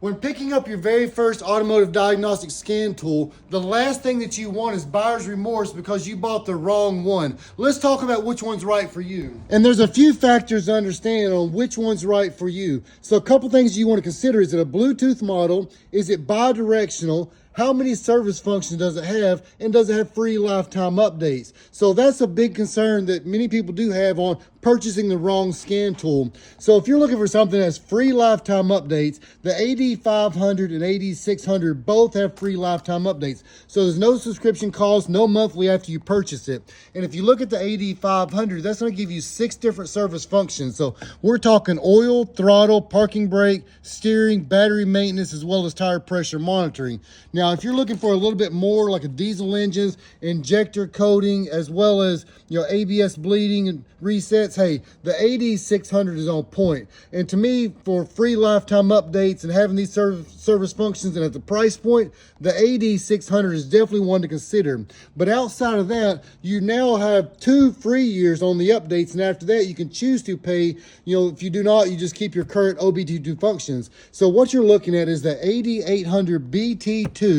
When picking up your very first automotive diagnostic scan tool, the last thing that you want is buyer's remorse because you bought the wrong one. Let's talk about which one's right for you. And there's a few factors to understand on which one's right for you. So a couple things you want to consider. Is it a Bluetooth model? Is it bidirectional? How many service functions does it have? And does it have free lifetime updates? So that's a big concern that many people do have on purchasing the wrong scan tool. So if you're looking for something that's free lifetime updates, the AD500 and AD600 both have free lifetime updates. So there's no subscription cost, no monthly after you purchase it. And if you look at the AD500, that's going to give you 6 different service functions. So we're talking oil, throttle, parking brake, steering, battery maintenance, as well as tire pressure monitoring. Now, if you're looking for a little bit more like a diesel engines, injector coating, as well as ABS bleeding and resets, hey, the AD600 is on point. And to me, for free lifetime updates and having these service functions and at the price point, the AD600 is definitely one to consider. But outside of that, you now have 2 free years on the updates, and after that, you can choose to pay. If you do not, you just keep your current OBD2 functions. So what you're looking at is the AD800 BT2,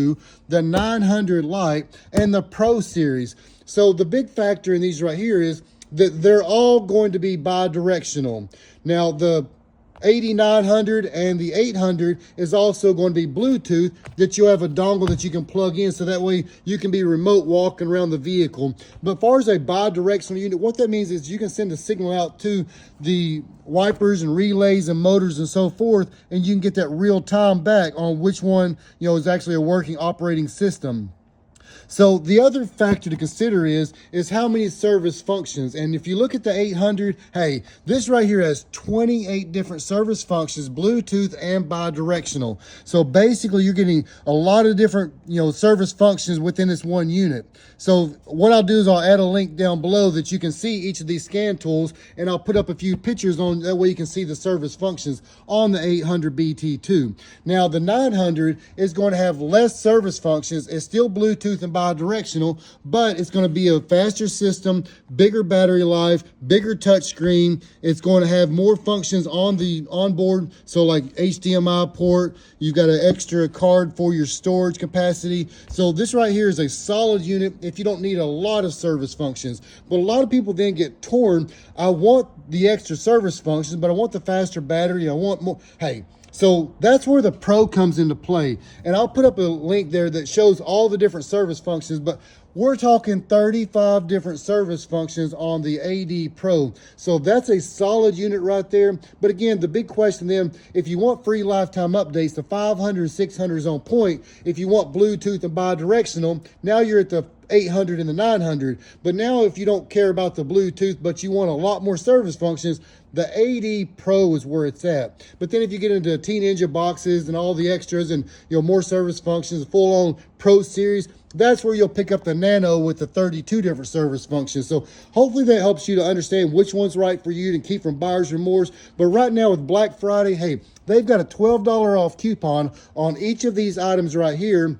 the 900 Lite, and the Pro Series. So the big factor in these right here is that they're all going to be bidirectional. Now, the 8900 and the 800 is also going to be Bluetooth, that you'll have a dongle that you can plug in, so that way you can be remote walking around the vehicle. But as far as a bidirectional unit, what that means is you can send a signal out to the wipers and relays and motors and so forth, and you can get that real time back on which one is actually a working operating system. So the other factor to consider is how many service functions. And if you look at the 800, hey, this right here has 28 different service functions, Bluetooth and bidirectional. So basically you're getting a lot of different, service functions within this one unit. So what I'll do is I'll add a link down below that you can see each of these scan tools, and I'll put up a few pictures on that way you can see the service functions on the 800 BT2. Now the 900 is going to have less service functions. It's still Bluetooth and bidirectional, but it's going to be a faster system, bigger battery life, bigger touchscreen. It's going to have more functions on the onboard, so like HDMI port. You've got an extra card for your storage capacity. So this right here is a solid unit if you don't need a lot of service functions. But a lot of people then get torn. I want the extra service functions, but I want the faster battery. I want more. Hey, so that's where the Pro comes into play. And I'll put up a link there that shows all the different service functions, but we're talking 35 different service functions on the AD Pro. So that's a solid unit right there. But again, the big question then, if you want free lifetime updates, the 500 and 600 is on point. If you want Bluetooth and bidirectional, now you're at the 800 and the 900. But now if you don't care about the Bluetooth, but you want a lot more service functions, the AD Pro is where it's at. But then if you get into Teen Ninja boxes and all the extras and more service functions, full-on Pro Series, that's where you'll pick up the Nano with the 32 different service functions. So hopefully that helps you to understand which one's right for you and keep from buyer's remorse. But right now with Black Friday, hey, they've got a $12 off coupon on each of these items right here.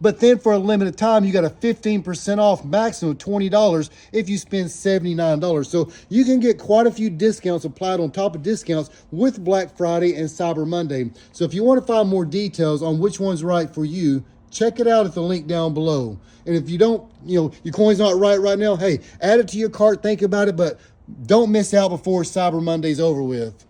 But then for a limited time, you got a 15% off, maximum $20 if you spend $79. So you can get quite a few discounts applied on top of discounts with Black Friday and Cyber Monday. So if you want to find more details on which one's right for you, check it out at the link down below. And if you don't, your coin's not right now, hey, add it to your cart, think about it, but don't miss out before Cyber Monday's over with.